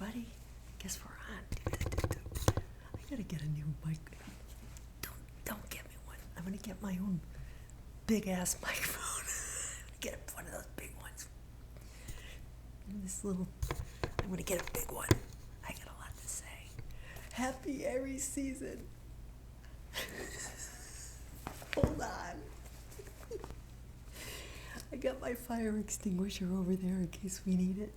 everybody. Guess we're on. I gotta get a new mic. Don't get me one. I'm gonna get my own big ass microphone. Get one of those big ones. And I'm gonna get a big one. I got a lot to say. Happy Aries season. Hold on. I got my fire extinguisher over there in case we need it.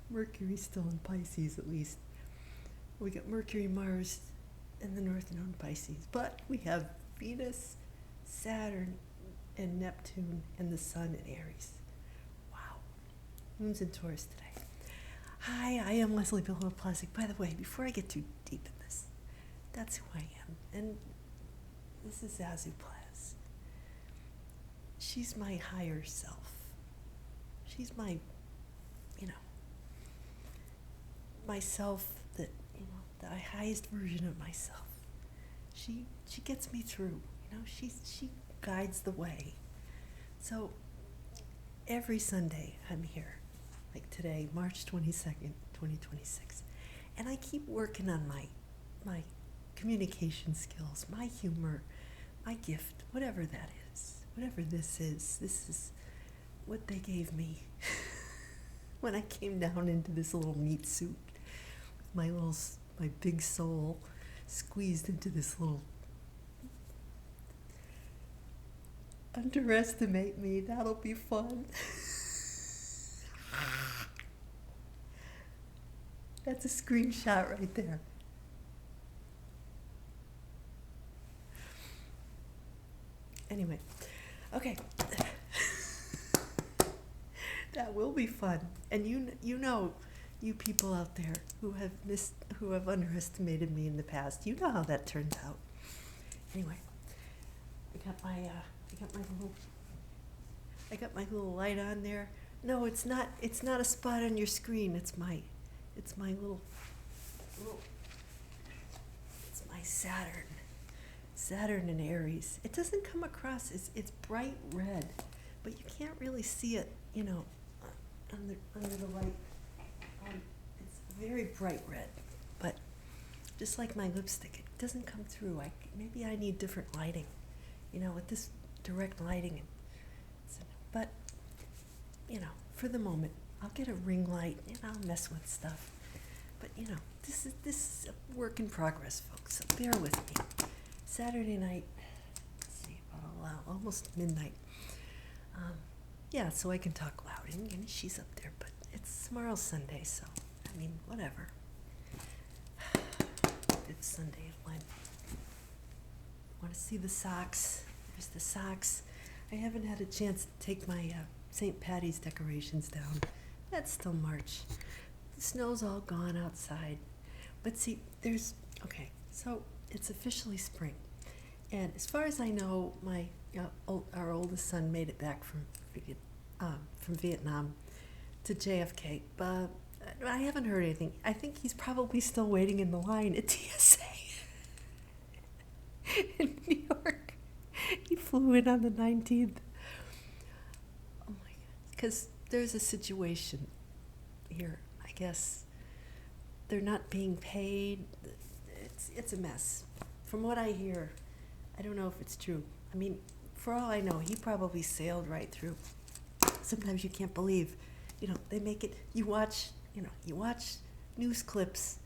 Mercury's still in Pisces, at least. We got Mercury, Mars, and the North Node in Pisces. But we have Venus, Saturn, and Neptune, and the Sun in Aries. Wow. Moon's in Taurus today. Hi, I am Leslie Zazoo Plazz. By the way, before I get too deep in this, that's who I am. And this is Zazoo Plazz. She's my higher self. She's my, myself that, the highest version of myself. She gets me through, she guides the way. So every Sunday I'm here, like today, March 22nd, 2026. And I keep working on my communication skills, my humor, my gift, whatever that is, whatever this is what they gave me when I came down into this little meat suit. My big soul squeezed into this little. Underestimate me, that'll be fun. That's a screenshot right there. Anyway, okay. That will be fun. And you people out there who have underestimated me in the past, you know how that turns out. Anyway, I got my little light on there. No, it's not a spot on your screen. It's my little it's my Saturn and Aries. It doesn't come across, it's bright red, but you can't really see it, under the light. It's very bright red, but just like my lipstick, it doesn't come through. Maybe I need different lighting, with this direct lighting. But, for the moment, I'll get a ring light and I'll mess with stuff. But, this is a work in progress, folks, so bear with me. Saturday night, let's see, almost midnight. So I can talk loud, and she's up there, but it's tomorrow's Sunday, so, whatever. It's Sunday at Lent. Want to see the socks? There's the socks. I haven't had a chance to take my St. Patty's decorations down. That's still March. The snow's all gone outside. But see, so it's officially spring. And as far as I know, our oldest son made it back from Vietnam to JFK. But I haven't heard anything. I think he's probably still waiting in the line at TSA in New York. He flew in on the 19th. Oh my God. Because there's a situation here. I guess they're not being paid. It's a mess. From what I hear, I don't know if it's true. For all I know, he probably sailed right through. Sometimes you can't believe, they make it. You watch news clips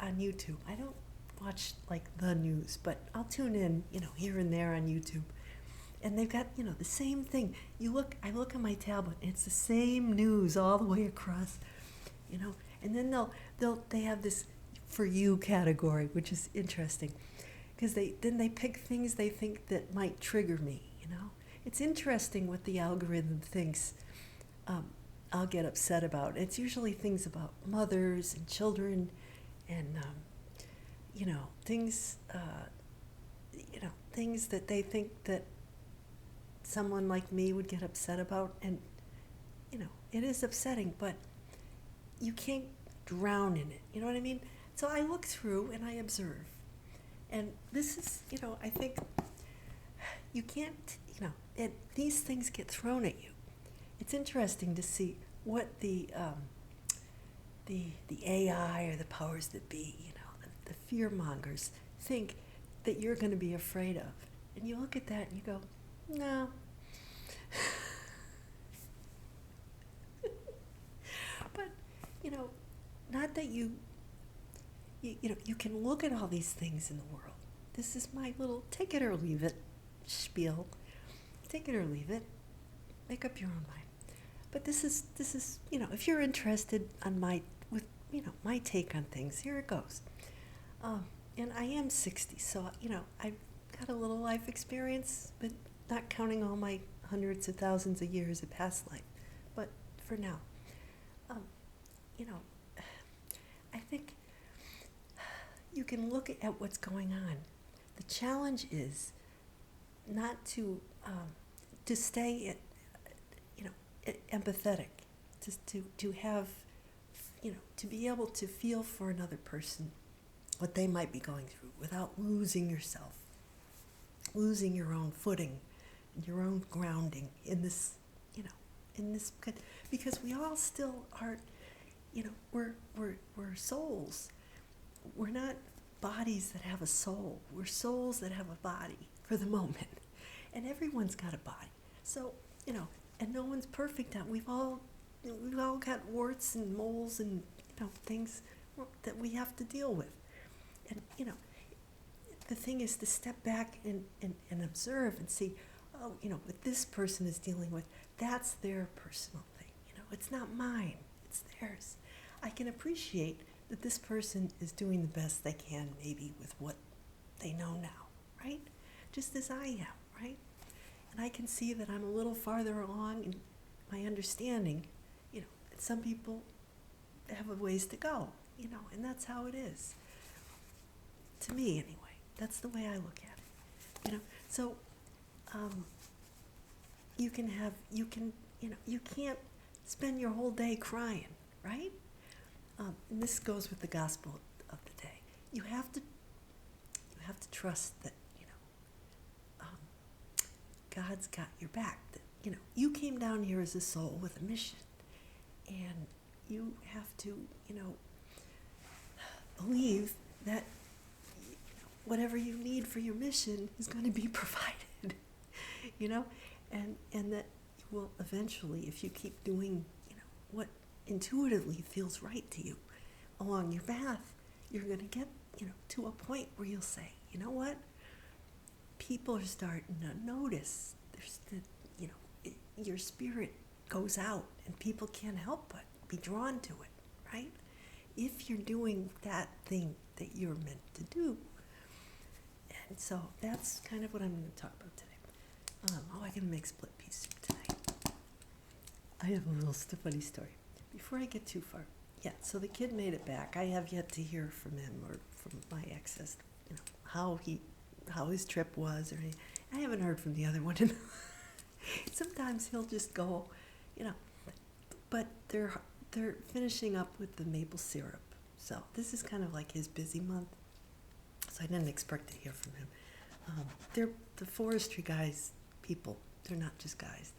on YouTube. I don't watch the news, but I'll tune in, here and there on YouTube. And they've got, the same thing. I look on my tablet, and it's the same news all the way across, And then they have this For You category, which is interesting, because they pick things they think that might trigger me, It's interesting what the algorithm thinks I'll get upset about. It's usually things about mothers and children and, things that they think that someone like me would get upset about. And, it is upsetting, but you can't drown in it. You know what I mean? So I look through and I observe. And this is, I think you can't, these things get thrown at you. It's interesting to see what the AI or the powers that be, the fear mongers think that you're going to be afraid of. And you look at that and you go, no. But, not that you can look at all these things in the world. This is my little take it or leave it spiel. Take it or leave it. Make up your own mind. But this is if you're interested on my take on things, here it goes. And I am 60, so I've got a little life experience, but not counting all my hundreds of thousands of years of past life. But for now, I think you can look at what's going on. The challenge is not to stay empathetic, to have, to be able to feel for another person what they might be going through without losing yourself, losing your own footing, your own grounding in this, because we all still are, we're souls. We're not bodies that have a soul. We're souls that have a body for the moment. And everyone's got a body. So, and no one's perfect. We've all got warts and moles and, things that we have to deal with. And, the thing is to step back and observe and see, what this person is dealing with, that's their personal thing. It's not mine. It's theirs. I can appreciate that this person is doing the best they can, maybe with what they know now, right? Just as I am, right? And I can see that I'm a little farther along in my understanding, and some people have a ways to go, and that's how it is. To me, anyway, that's the way I look at it, So, you can't spend your whole day crying, right? And this goes with the gospel of the day. You have to trust that God's got your back. That you came down here as a soul with a mission, and you have to believe that whatever you need for your mission is going to be provided. and that you will eventually, if you keep doing what intuitively feels right to you along your path, you're going to get to a point where you'll say, you know what, people are starting to notice. There's your spirit goes out and people can't help but be drawn to it, right? If you're doing that thing that you're meant to do. And so that's kind of what I'm going to talk about today. I can make split pea soup tonight. I have a little funny story. Before I get too far, so the kid made it back. I have yet to hear from him or from my ex as how his trip was, or anything. I haven't heard from the other one. Sometimes he'll just go, but they're finishing up with the maple syrup. So this is kind of like his busy month. So I didn't expect to hear from him. They're the forestry people. They're not just guys.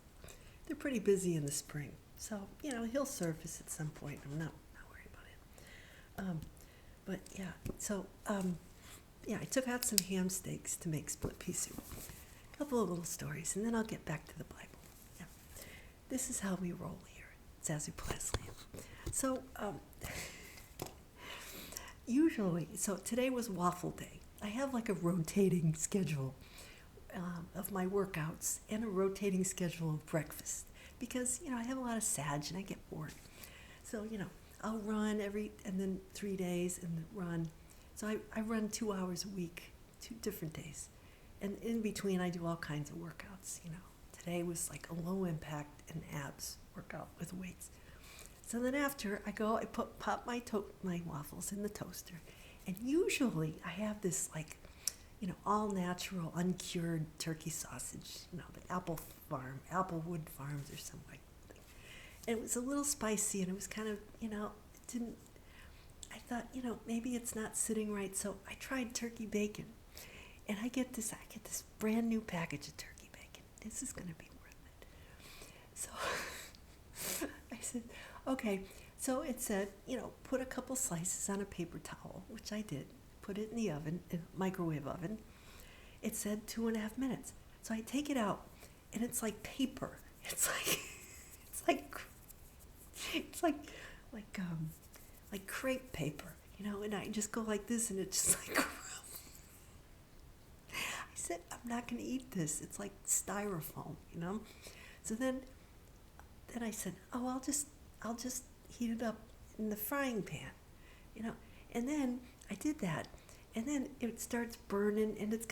They're pretty busy in the spring. So, he'll surface at some point. I'm not worried about him. But yeah, so, I took out some ham steaks to make split pea soup. A couple of little stories, and then I'll get back to the Bible. Yeah. This is how we roll here at Zazoo Plazz. So, usually, today was waffle day. I have like a rotating schedule of my workouts and a rotating schedule of breakfast because, I have a lot of sag and I get bored. So, I'll run and then 3 days and run. So I run 2 hours a week, 2 different days. And in between, I do all kinds of workouts, Today was like a low impact and abs workout with weights. So then after, I pop my waffles in the toaster. And usually I have this all natural, uncured turkey sausage, the Applewood Farms or something like that. And it was a little spicy and it was kind of, I thought, maybe it's not sitting right. So I tried turkey bacon. And I get this brand new package of turkey bacon. This is going to be worth it. So I said, okay. So it said, put a couple slices on a paper towel, which I did. Put it in the oven, microwave oven. It said 2.5 minutes. So I take it out, and it's like paper. It's like, it's like, it's like crepe paper, And I just go like this, and it's just like. I said, I'm not going to eat this. It's like styrofoam, So then I said, oh, I'll just heat it up in the frying pan, And then I did that, and then it starts burning, and it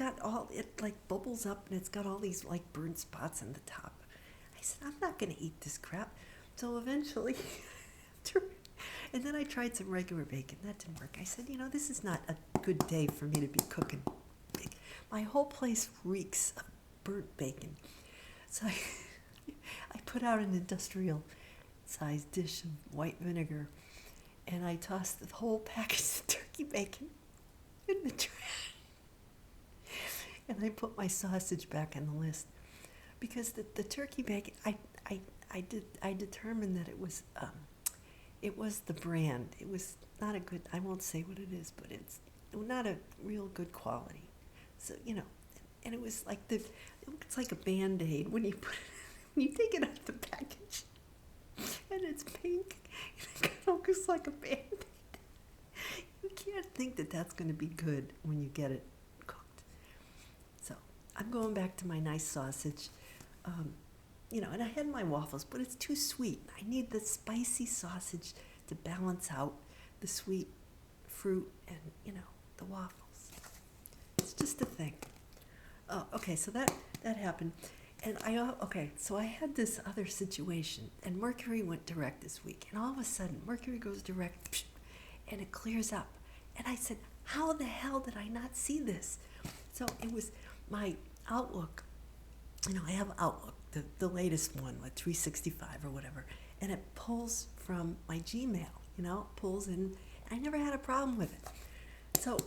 like bubbles up, and it's got all these like burnt spots on the top. I said, I'm not going to eat this crap. So eventually, and then I tried some regular bacon. That didn't work. I said, this is not a good day for me to be cooking. My whole place reeks of burnt bacon. So I put out an industrial-sized dish of white vinegar, and I tossed the whole package of turkey bacon in the trash. And I put my sausage back on the list because the turkey bacon, I determined that it was the brand. It was not a good. I won't say what it is, but it's not a real good quality. So and it was like it's like a Band-Aid when you take it out of the package, and it's pink. It kind of looks like a Band-Aid. You can't think that that's going to be good when you get it cooked. So I'm going back to my nice sausage, and I had my waffles, but it's too sweet. I need the spicy sausage to balance out the sweet fruit and the waffles. It's just a thing. Oh, okay, so that happened. And so I had this other situation, and Mercury went direct this week, and all of a sudden, Mercury goes direct, and it clears up. And I said, how the hell did I not see this? So it was my Outlook. I have Outlook, the latest one, like 365 or whatever, and it pulls from my Gmail, pulls in. I never had a problem with it. So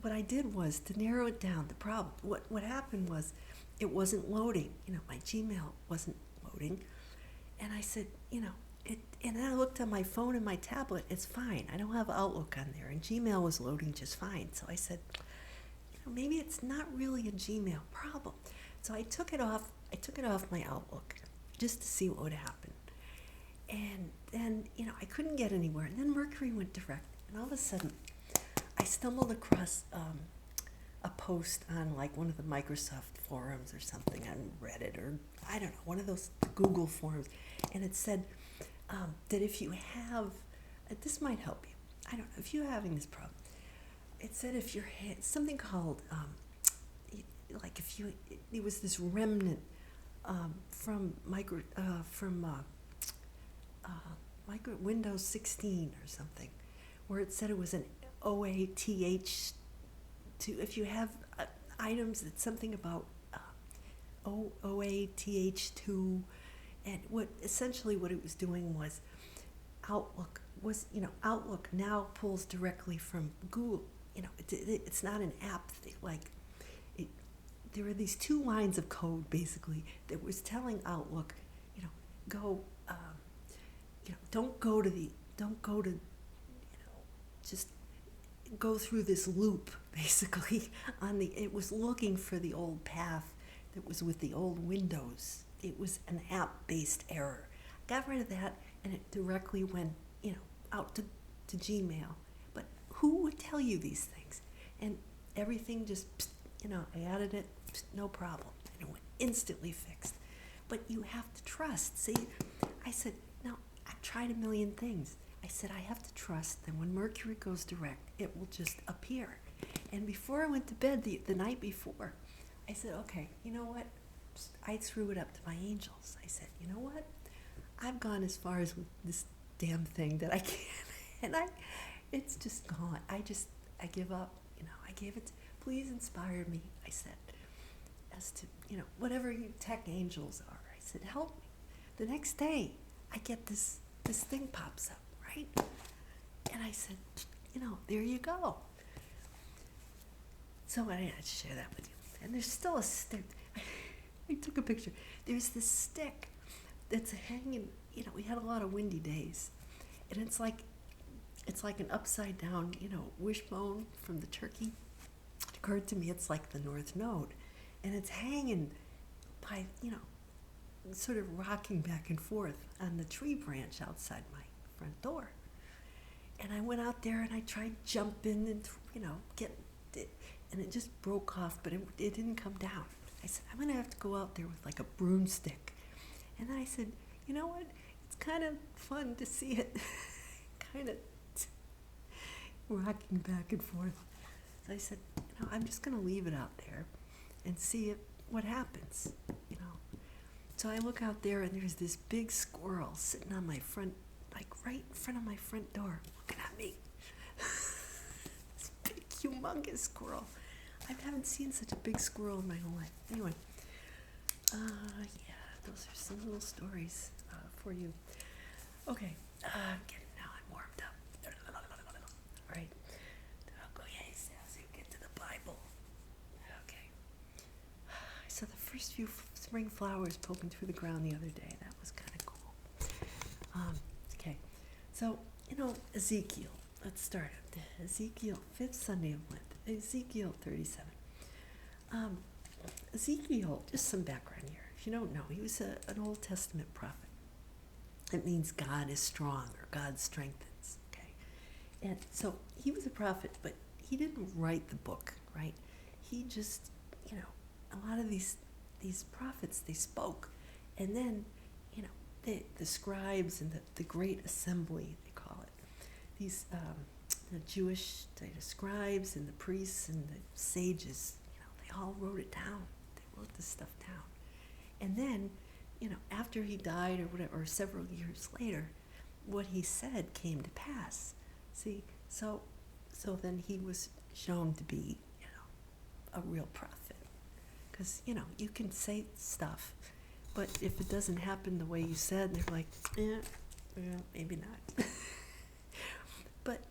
what I did was to narrow it down, the problem. What happened was it wasn't loading. My Gmail wasn't loading. And I said, and then I looked on my phone and my tablet. It's fine. I don't have Outlook on there. And Gmail was loading just fine. So I said, maybe it's not really a Gmail problem. So I took it off my Outlook just to see what would happen. And then, I couldn't get anywhere. And then Mercury went direct. And all of a sudden, I stumbled across a post on like one of the Microsoft forums or something, on Reddit, or I don't know, one of those Google forums. And it said that if you have, this might help you. I don't know, if you're having this problem. It said if you're, something called, like if you, it was this remnant from Windows 16 or something, where it said it was an OATH2. If you have items, it's something about OATH2, and what it was doing was Outlook now pulls directly from Google. It's not an app thing, there were these two lines of code basically that was telling Outlook, just go through this loop basically it was looking for the old path that was with the old Windows. It was an app-based error. Got rid of that, and it directly went, out to Gmail. But who would tell you these things? And everything just, I added it, no problem. And it went instantly fixed. But you have to trust. See, I said, no, I've tried a million things. I said, I have to trust that when Mercury goes direct, it will just appear. And before I went to bed the night before, I said, okay, you know what? I threw it up to my angels. I said, you know what? I've gone as far as with this damn thing that I can. And it's just gone. I give up. I gave it, please inspire me, I said, as to, whatever you tech angels are. I said, help me. The next day, I get this thing pops up, right? And I said, there you go. So I had to share that with you. And there's still a stick. I took a picture. There's this stick that's hanging we had a lot of windy days, and it's like an upside down, wishbone from the turkey. It occurred to me it's like the North Node, and it's hanging by, sort of rocking back and forth on the tree branch outside my front door. And I went out there and I tried jumping and, get it, and it just broke off, but it didn't come down. I said, I'm going to have to go out there with like a broomstick. And then I said, you know what? It's kind of fun to see it kind of rocking back and forth. So I said, I'm just going to leave it out there and see what happens, So I look out there and there's this big squirrel sitting on my front, like right in front of my front door, looking at me. This big, humongous squirrel. I haven't seen such a big squirrel in my whole life. Anyway, those are some little stories for you. Okay, now I'm warmed up. All right. Get to the Bible. Okay. I saw the first few spring flowers poking through the ground the other day. That was kind of cool. Okay. So, Ezekiel. Let's start. Ezekiel, 5th Sunday of Lent. Ezekiel 37. Ezekiel, just some background here. If you don't know, he was an Old Testament prophet. It means God is strong or God strengthens. Okay. And so he was a prophet, but he didn't write the book, right? He just, a lot of these prophets, they spoke. And then, the scribes and the great assembly, they call it, these the Jewish the scribes and the priests and the sages, they all wrote it down. They wrote this stuff down. And then, after he died or whatever, or several years later, what he said came to pass. See, so then he was shown to be, a real prophet. Because, you can say stuff, but if it doesn't happen the way you said, they're like, maybe not. But,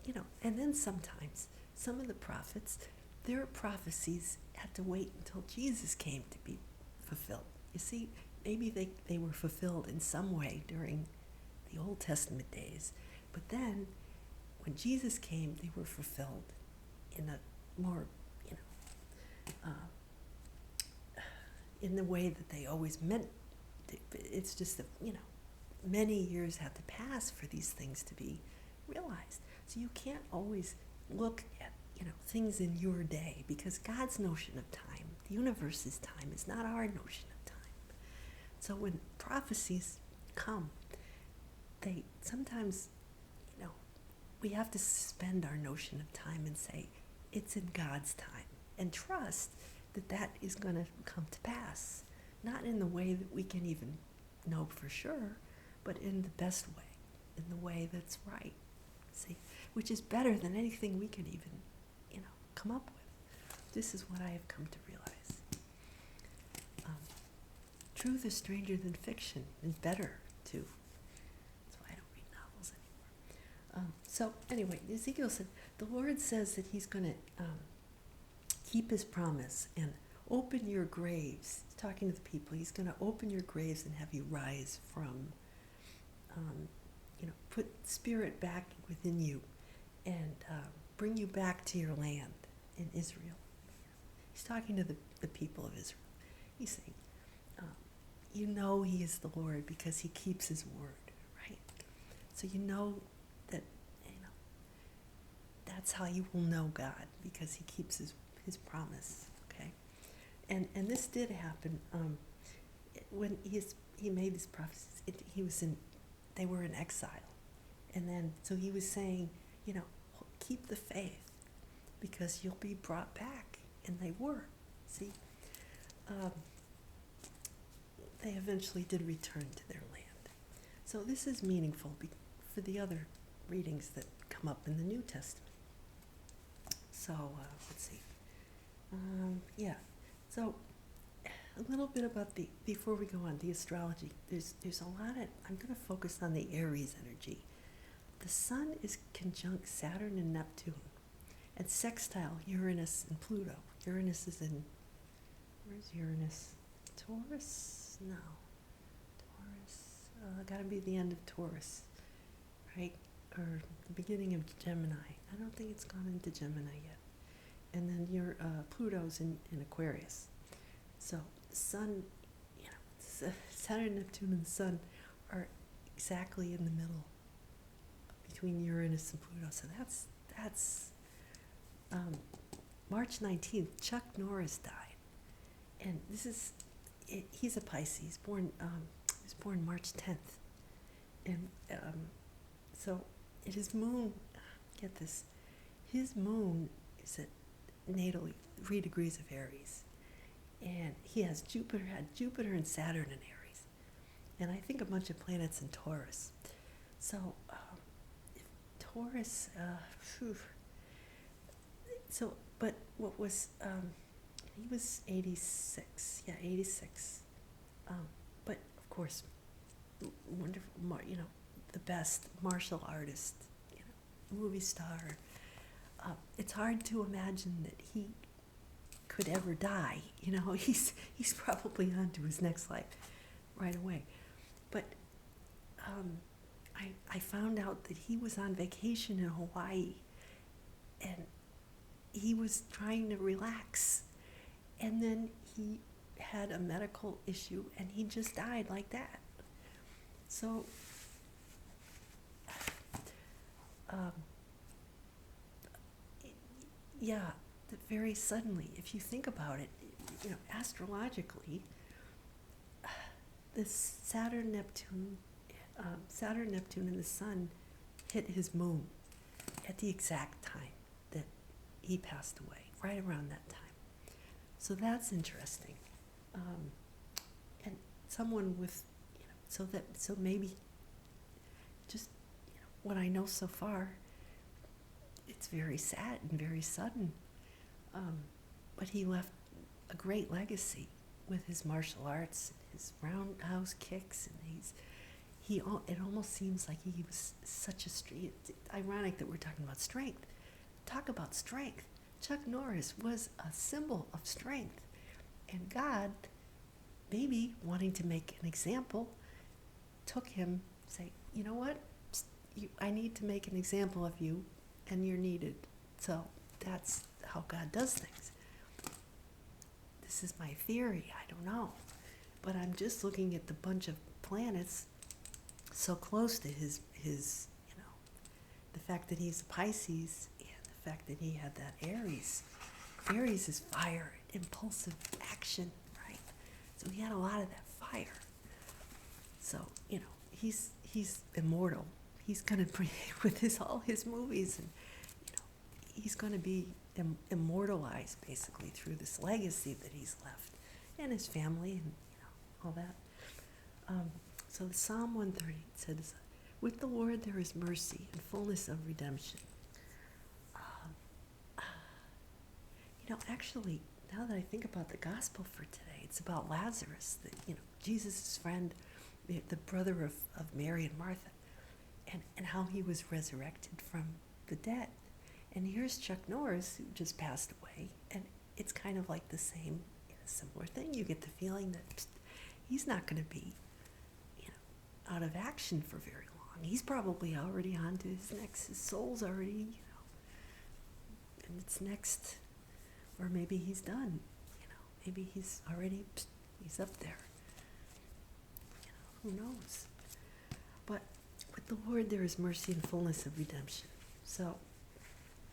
and then sometimes, some of the prophets, their prophecies had to wait until Jesus came to be fulfilled. You see, maybe they were fulfilled in some way during the Old Testament days, but then when Jesus came, they were fulfilled in a more, in the way that they always meant. It's just that, many years have to pass for these things to be realized. So you can't always look at, things in your day, because God's notion of time, the universe's time, is not our notion of time. So when prophecies come, they sometimes, we have to suspend our notion of time and say, it's in God's time, and trust that is going to come to pass. Not in the way that we can even know for sure, but in the best way, in the way that's right. See, which is better than anything we could even, come up with. This is what I have come to realize. Truth is stranger than fiction, and better too. That's why I don't read novels anymore. So anyway, Ezekiel said, the Lord says that he's going to keep his promise and open your graves. He's talking to the people. He's going to open your graves and have you rise from, put spirit back within you and bring you back to your land in Israel. He's talking to the people of Israel. He's saying, he is the Lord because he keeps his word, right? So that, that's how you will know God, because he keeps his promise, okay? And this did happen when he made these prophecies. They were in exile. And then, so he was saying, keep the faith, because you'll be brought back. And they were. See? They eventually did return to their land. So this is meaningful for the other readings that come up in the New Testament. So, let's see. So a little bit about before we go on, the astrology. There's a lot of, I'm going to focus on the Aries energy. The sun is conjunct Saturn and Neptune, and sextile Uranus and Pluto. Uranus is in, where's Uranus? Taurus? No. Taurus. got to be the end of Taurus, right? Or the beginning of Gemini. I don't think it's gone into Gemini yet. And then your Pluto's in Aquarius. So Sun, Saturn, Neptune, and the Sun are exactly in the middle between Uranus and Pluto. So that's March 19th. Chuck Norris died, and he's a Pisces, he was born March 10th, and so his moon. Get this, his moon is at natally 3 degrees of Aries. And he had Jupiter and Saturn in Aries. And I think a bunch of planets in Taurus. So, if Taurus, but what was, he was 86. Yeah, 86. But, of course, wonderful, the best martial artist, movie star. It's hard to imagine that he could ever die. He's probably on to his next life right away. But I found out that he was on vacation in Hawaii, and he was trying to relax, and then he had a medical issue, and he just died like that. So very suddenly, if you think about it, astrologically, this Saturn, Neptune, and the Sun hit his moon at the exact time that he passed away, right around that time. So that's interesting. And someone with, so maybe just, what I know so far, it's very sad and very sudden. But he left a great legacy with his martial arts, his roundhouse kicks, and it almost seems like he was such a strength. It's ironic that we're talking about strength. Talk about strength. Chuck Norris was a symbol of strength. And God, maybe wanting to make an example, took him, say, you know what? I need to make an example of you, and you're needed. So that's how God does things. This is my theory. I don't know. But I'm just looking at the bunch of planets so close to his the fact that he's a Pisces and the fact that he had that Aries. Aries is fire, impulsive action, right? So he had a lot of that fire. So, he's immortal. He's going to bring, with all his movies, and, he's going to be immortalized, basically, through this legacy that he's left, and his family, and, all that. So Psalm 130 says, with the Lord there is mercy and fullness of redemption. Actually, now that I think about the gospel for today, it's about Lazarus, Jesus' friend, the brother of Mary and Martha, and how he was resurrected from the dead. And here's Chuck Norris, who just passed away, and it's kind of like the same, similar thing. You get the feeling that he's not going to be, out of action for very long. He's probably already on to his soul's already, and it's next, or maybe he's done, maybe he's up there. Who knows? But with the Lord there is mercy and fullness of redemption. So,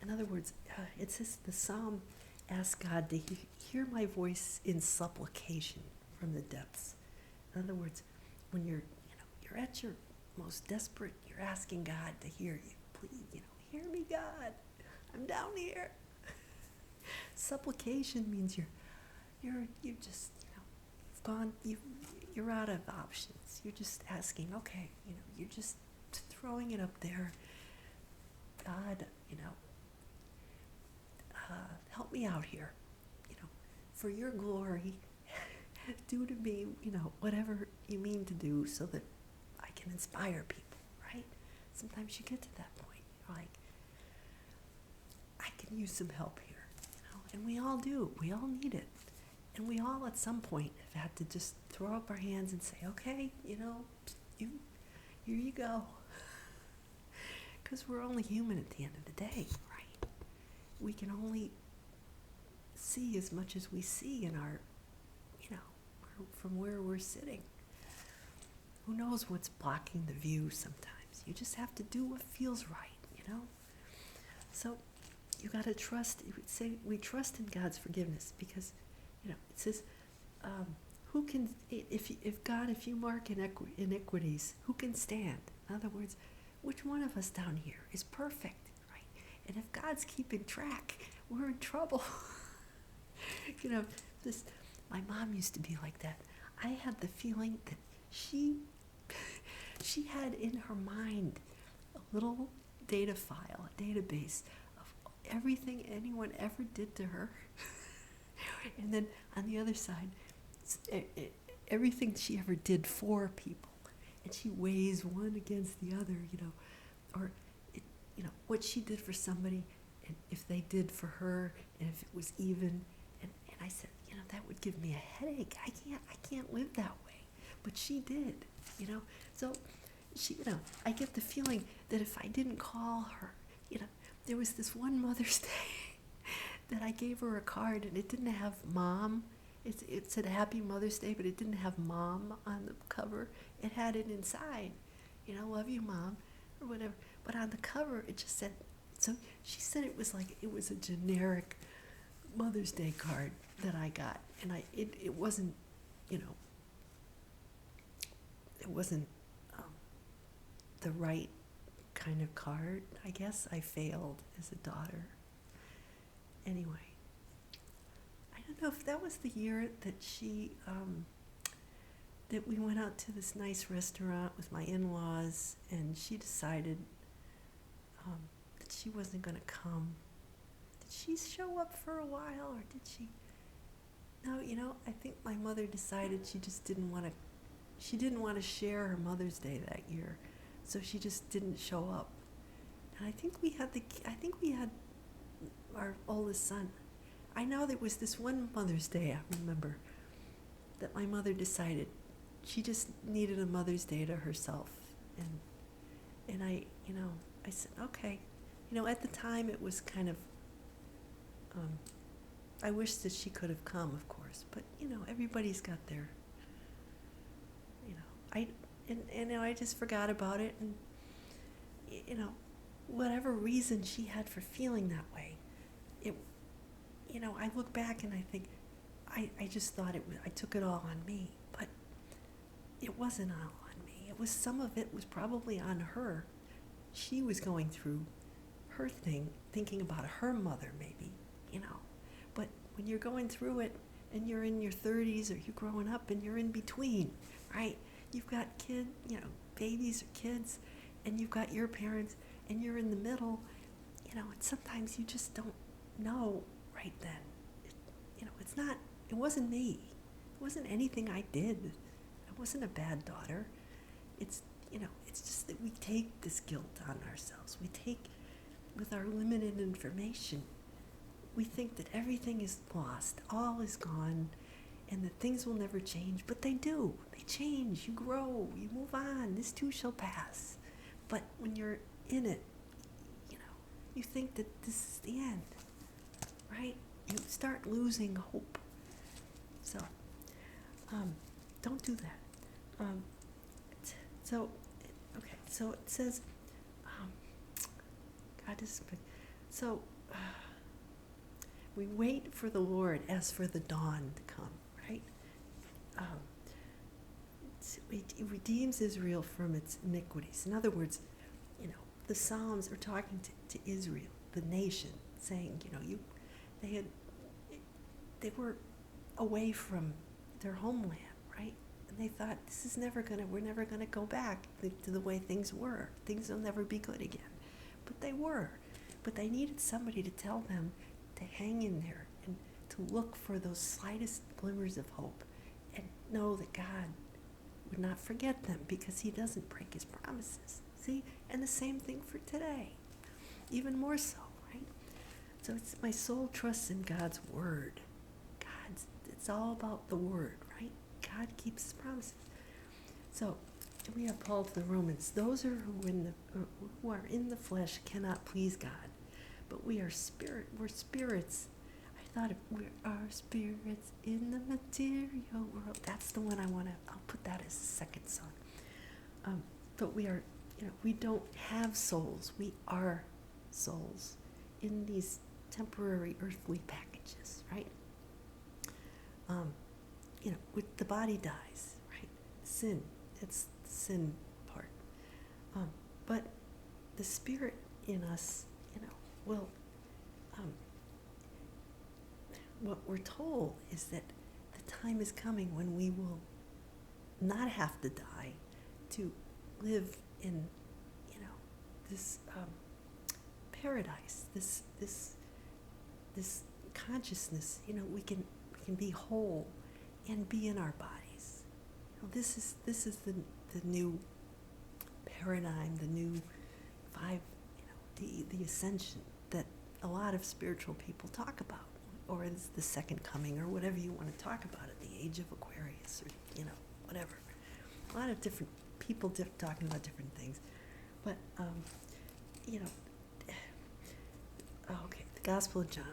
in other words, it says the psalm asks God to hear my voice in supplication from the depths. In other words, when you're at your most desperate, you're asking God to hear you. Please, hear me, God. I'm down here. Supplication means you just, you've gone, you're out of options. You're just asking, okay, you're just throwing it up there. God, help me out here, for your glory. Do to me, whatever you mean to do, so that I can inspire people, right? Sometimes you get to that point, like, I can use some help here, and we all do. We all need it. And we all at some point have had to just throw up our hands and say, okay, you, here you go. Because we're only human at the end of the day, right? We can only see as much as we see in our, from where we're sitting. Who knows what's blocking the view sometimes? You just have to do what feels right, So you got to trust. You would say we trust in God's forgiveness because, it says, who can, if you mark iniquities, who can stand? In other words, which one of us down here is perfect, right? And if God's keeping track, we're in trouble. My mom used to be like that. I had the feeling that she had in her mind a little data file, a database of everything anyone ever did to her. And then on the other side, everything she ever did for people. And she weighs one against the other, or, what she did for somebody, and if they did for her, and if it was even. And I said, that would give me a headache. I can't live that way. But she did, So she, I get the feeling that if I didn't call her, there was this one Mother's Day that I gave her a card and it didn't have Mom. It said Happy Mother's Day, but it didn't have Mom on the cover. It had it inside, love you, Mom, or whatever. But on the cover, it just said, so she said it was a generic Mother's Day card that I got. And it wasn't, it wasn't the right kind of card. I guess I failed as a daughter. Anyway, I don't know if that was the year that she, that we went out to this nice restaurant with my in-laws, and she decided that she wasn't going to come. Did she show up for a while, or did she? No, I think my mother decided she just didn't want to share her Mother's Day that year, so she just didn't show up. And I think we had our oldest son. I know there was this one Mother's Day, I remember, that my mother decided she just needed a Mother's Day to herself. And I said, okay. At the time it was kind of, I wish that she could have come, of course, but, everybody's got their, I just forgot about it, and, whatever reason she had for feeling that way, I look back and I think, I just thought I took it all on me, but it wasn't all on me. It was, some of it was probably on her. She was going through her thing, thinking about her mother maybe, but when you're going through it and you're in your 30s or you're growing up and you're in between, right? You've got babies or kids, and you've got your parents, and you're in the middle, and sometimes you just don't know right then. It wasn't me. It wasn't anything I did. I wasn't a bad daughter. It's just that we take this guilt on ourselves. We take, with our limited information, we think that everything is lost, all is gone, and that things will never change, but they do. They change, you grow, you move on, this too shall pass. But when you're in it, you think that this is the end, right? You start losing hope. So, don't do that. So it says, God is, so we wait for the Lord as for the dawn to come, right? It redeems Israel from its iniquities. In other words, the Psalms are talking to Israel, the nation, saying, they were away from their homeland, right? And they thought, we're never gonna go back to the way things were. Things will never be good again. But they were. But they needed somebody to tell them to hang in there and to look for those slightest glimmers of hope and know that God would not forget them because he doesn't break his promises. See? And the same thing for today. Even more so, right? So my soul trusts in God's word. It's all about the word, right? God keeps his promises. So we have Paul to the Romans. Those are who are in the flesh cannot please God, but we are spirit. We're spirits. I thought we are spirits in the material world. That's the one I want to. I'll put that as the second song. But we are, we don't have souls. We are souls in these temporary earthly packages, right? With the body dies, right? Sin. It's the sin part. But the spirit in us, will. What we're told is that the time is coming when we will not have to die to live in, this paradise, this consciousness. We can be whole and be in our bodies. This is the new paradigm, the new the ascension that a lot of spiritual people talk about, or it's the second coming, or whatever you want to talk about it, the age of Aquarius, or whatever. A lot of different people talking about different things, but okay, the Gospel of John.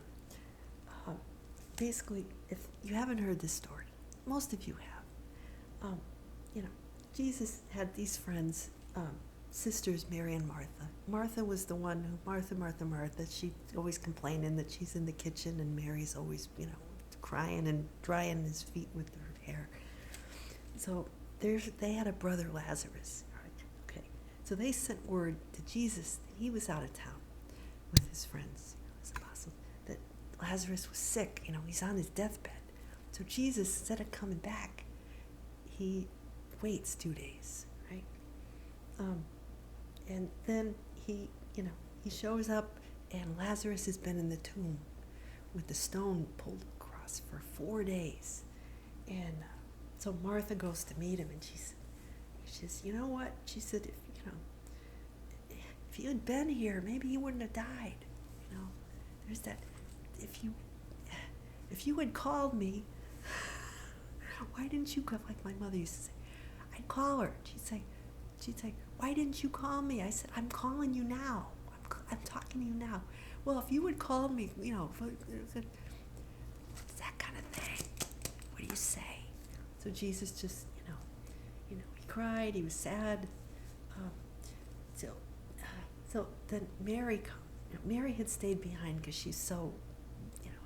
Basically, if you haven't heard this story, most of you have. Jesus had these friends, sisters, Mary and Martha. Martha was the one who, Martha, she's always complaining that she's in the kitchen, and Mary's always, crying and drying his feet with her hair. So they had a brother, Lazarus. Okay, so they sent word to Jesus that he was out of town with his friends, his apostles, that Lazarus was sick, he's on his deathbed. So Jesus, instead of coming back, he waits 2 days, right? And then he shows up, and Lazarus has been in the tomb with the stone pulled across for 4 days. And so Martha goes to meet him, and she says, you know what? She said, if you had been here, maybe he wouldn't have died. There's that. If you had called me, why didn't you call? Like my mother used to say, I'd call her. She'd say, why didn't you call me? I said, I'm calling you now. I'm talking to you now. Well, if you had called me, it's that kind of thing. What do you say? So Jesus just, he cried. He was sad. So then Mary comes. Mary had stayed behind because she's so,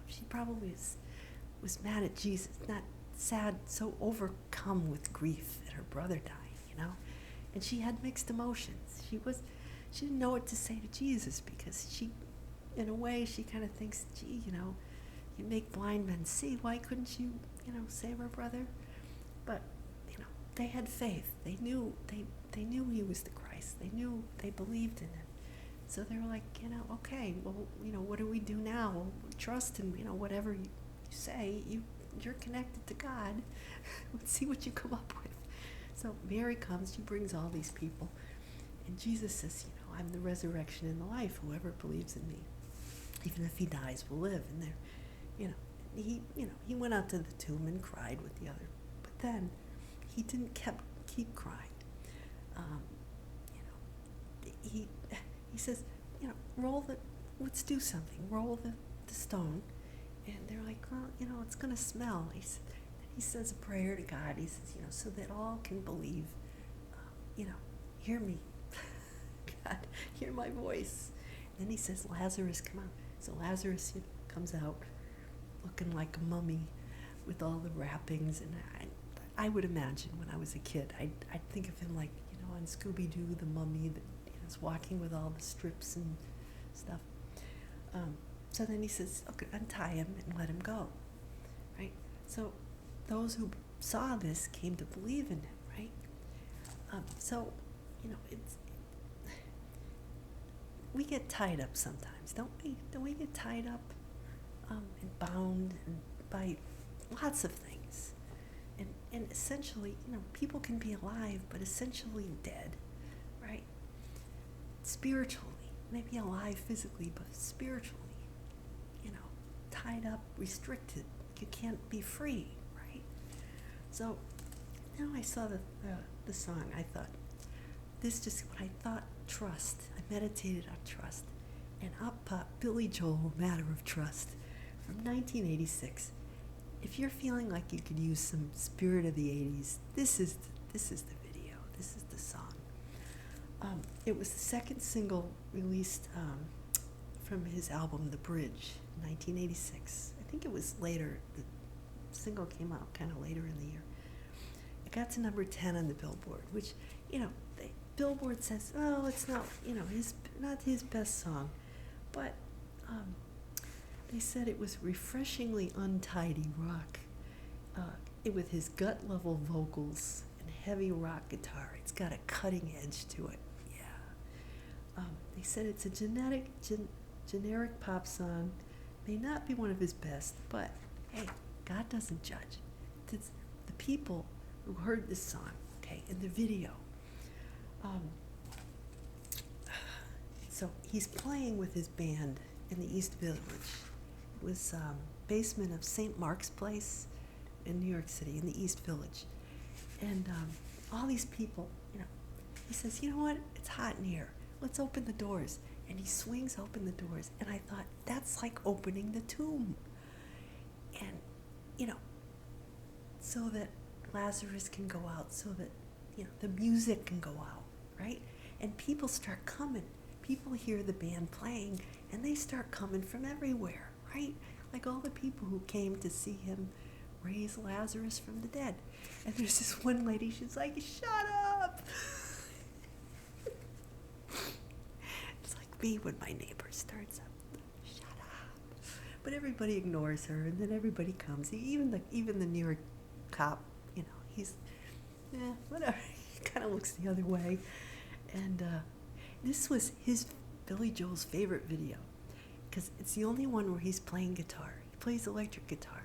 she probably was mad at Jesus, not sad, so overcome with grief at her brother dying, and she had mixed emotions. She didn't know what to say to Jesus, because she, in a way, she kind of thinks, gee, you make blind men see. Why couldn't you, save her brother? But they had faith. They knew he was the Christ. They believed in him. So they were like, okay, well, what do we do now? Well, trust in, whatever you say. You're connected to God. Let's see what you come up with. So Mary comes. She brings all these people, and Jesus says, I'm the resurrection and the life. Whoever believes in me, even if he dies, will live. And there, he went out to the tomb and cried with the other, but then he didn't keep crying. He says, let's do something. Roll the stone. And they're like, well, it's going to smell. He says a prayer to God. He says, so that all can believe, hear me. God, hear my voice. And then he says, Lazarus, come out. So Lazarus comes out looking like a mummy with all the wrappings. And I would imagine when I was a kid, I'd think of him like, on Scooby-Doo, the mummy that is walking with all the strips and stuff. So then he says, okay, untie him and let him go, right? So those who saw this came to believe in him, right? So, we get tied up sometimes, don't we? Don't we get tied up and bound by lots of things? And essentially, people can be alive, but essentially dead, right? Spiritually, maybe alive physically, but spiritually, tied up, restricted. You can't be free, right? So now I saw the song. I thought, this just, when I thought trust, I meditated on trust, and up popped Billy Joel, Matter of Trust, from 1986. If you're feeling like you could use some spirit of the 80s, this is the video. This is the song. It was the second single released from his album The Bridge, 1986. I think it was later. The single came out kind of later in the year. It got to number 10 on the Billboard, which, Billboard says, oh, it's not, not his best song, but they said it was refreshingly untidy rock, with his gut-level vocals and heavy rock guitar. It's got a cutting edge to it. Yeah. They said it's a generic pop song. May not be one of his best, but hey, God doesn't judge. It's the people who heard this song, okay, in the video. So he's playing with his band in the East Village. It was basement of St. Mark's Place in New York City, in the East Village. And all these people, he says, you know what, it's hot in here. Let's open the doors. And he swings open the doors. And I thought, that's like opening the tomb. And, so that Lazarus can go out, so that, the music can go out, right? And people start coming. People hear the band playing, and they start coming from everywhere, right? Like all the people who came to see him raise Lazarus from the dead. And there's this one lady, she's like, shut up! It's like me when my neighbor starts up, shut up. But everybody ignores her, and then everybody comes. Even the New York cop, he's, whatever. He kind of looks the other way. And this was Billy Joel's favorite video, because it's the only one where he's playing guitar. He plays electric guitar.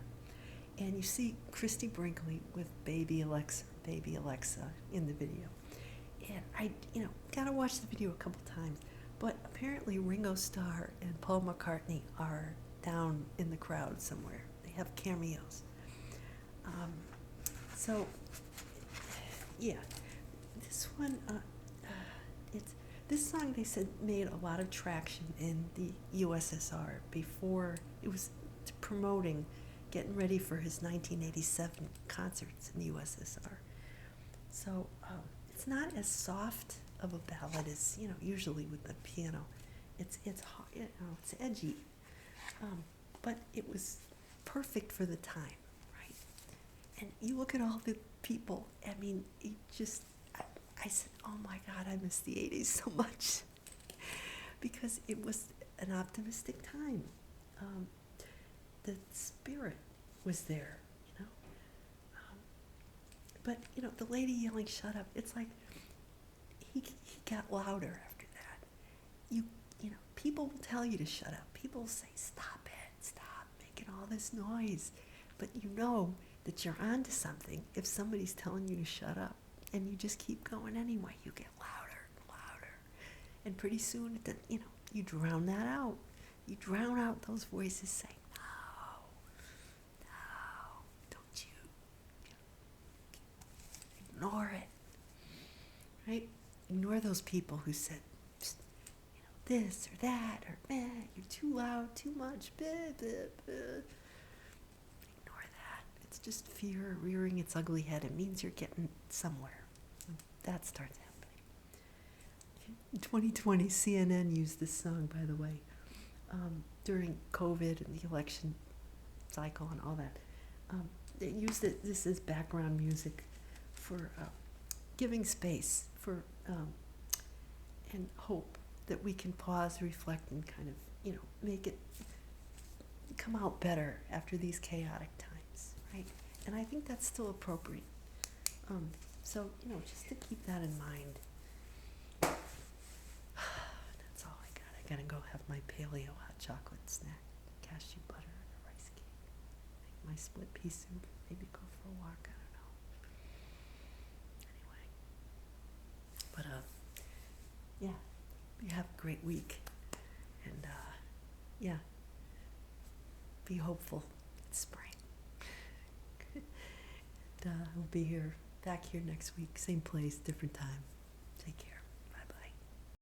And you see Christy Brinkley with Baby Alexa in the video. And I, gotta watch the video a couple times. But apparently Ringo Starr and Paul McCartney are down in the crowd somewhere. They have cameos. So, yeah, this one, this song, they said, made a lot of traction in the USSR before it was promoting, getting ready for his 1987 concerts in the USSR. So it's not as soft of a ballad as, usually with the piano. It's hard, it's edgy, but it was perfect for the time, right? And you look at all the people, I mean, I said, oh my God, I miss the 80s so much. Because it was an optimistic time. The spirit was there, But, the lady yelling, shut up, it's like, he got louder after that. People will tell you to shut up. People will say, stop making all this noise. But you know that you're onto something if somebody's telling you to shut up. And you just keep going anyway. You get louder and louder. And pretty soon, you drown that out. You drown out those voices saying, no, don't you. Ignore it. Right? Ignore those people who said, this or that, or you're too loud, too much, Ignore that. It's just fear rearing its ugly head. It means you're getting somewhere. That starts happening. In 2020, CNN used this song, by the way, during COVID and the election cycle and all that. They used this as background music for giving space for and hope that we can pause, reflect, and kind of, make it come out better after these chaotic times, right? And I think that's still appropriate. So, just to keep that in mind. That's all I got. I gotta go have my paleo hot chocolate snack, cashew butter, and a rice cake. Make my split pea soup. Maybe go for a walk. I don't know. Anyway. But, yeah. You have a great week. And, yeah. Be hopeful. It's spring. We'll be back here next week. Same place, different time. Take care.